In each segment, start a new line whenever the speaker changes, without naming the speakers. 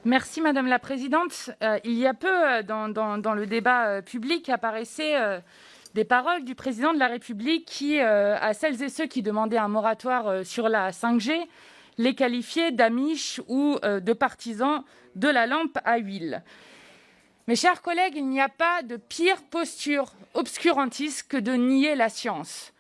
Merci Madame la Présidente. Il y a peu, dans le débat public, apparaissaient des paroles du Président de la République qui, à celles et ceux qui demandaient un moratoire sur la 5G, les qualifiaient d'amiches ou de partisans de la lampe à huile. Mes chers collègues, il n'y a pas de pire posture obscurantiste que de nier la science.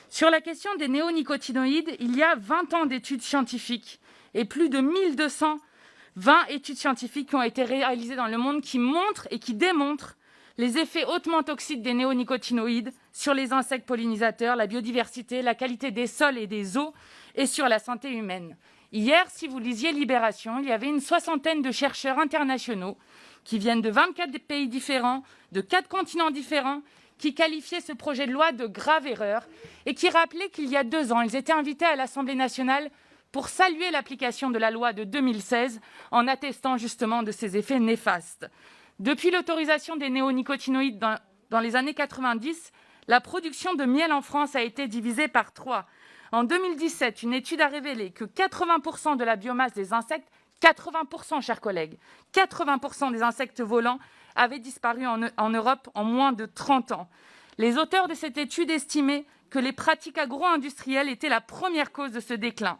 Sur la question des néonicotinoïdes, il y a 20 ans d'études scientifiques et plus de 1220 études scientifiques qui ont été réalisées dans le monde qui montrent et qui démontrent les effets hautement toxiques des néonicotinoïdes sur les insectes pollinisateurs, la biodiversité, la qualité des sols et des eaux et sur la santé humaine. Hier, si vous lisiez Libération, il y avait une soixantaine de chercheurs internationaux qui viennent de 24 pays différents, de 4 continents différents, qui qualifiaient ce projet de loi de grave erreur et qui rappelaient qu'il y a 2 ans, ils étaient invités à l'Assemblée nationale pour saluer l'application de la loi de 2016 en attestant justement de ses effets néfastes. Depuis l'autorisation des néonicotinoïdes dans les années 90, la production de miel en France a été divisée par 3. En 2017, une étude a révélé que 80% de la biomasse des insectes, 80%, chers collègues, 80% des insectes volants avaient disparu en Europe en moins de 30 ans. Les auteurs de cette étude estimaient que les pratiques agro-industrielles étaient la première cause de ce déclin.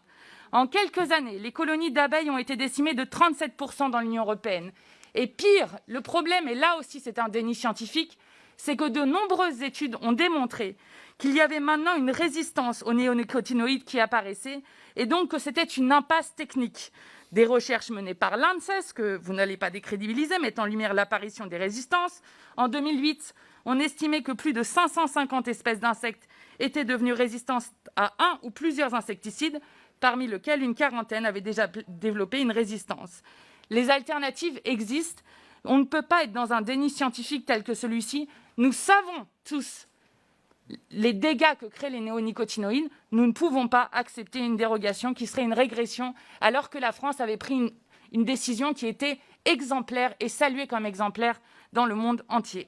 En quelques années, les colonies d'abeilles ont été décimées de 37% dans l'Union européenne. Et pire, le problème, et là aussi c'est un déni scientifique, c'est que de nombreuses études ont démontré qu'il y avait maintenant une résistance aux néonicotinoïdes qui apparaissait, et donc que c'était une impasse technique. Des recherches menées par l'ANSES, que vous n'allez pas décrédibiliser, mettent en lumière l'apparition des résistances. En 2008, on estimait que plus de 550 espèces d'insectes étaient devenues résistantes à un ou plusieurs insecticides, parmi lesquels une quarantaine avaient déjà développé une résistance. Les alternatives existent. On ne peut pas être dans un déni scientifique tel que celui-ci. Nous savons tous les dégâts que créent les néonicotinoïdes. Nous ne pouvons pas accepter une dérogation qui serait une régression, alors que la France avait pris une décision qui était exemplaire et saluée comme exemplaire dans le monde entier.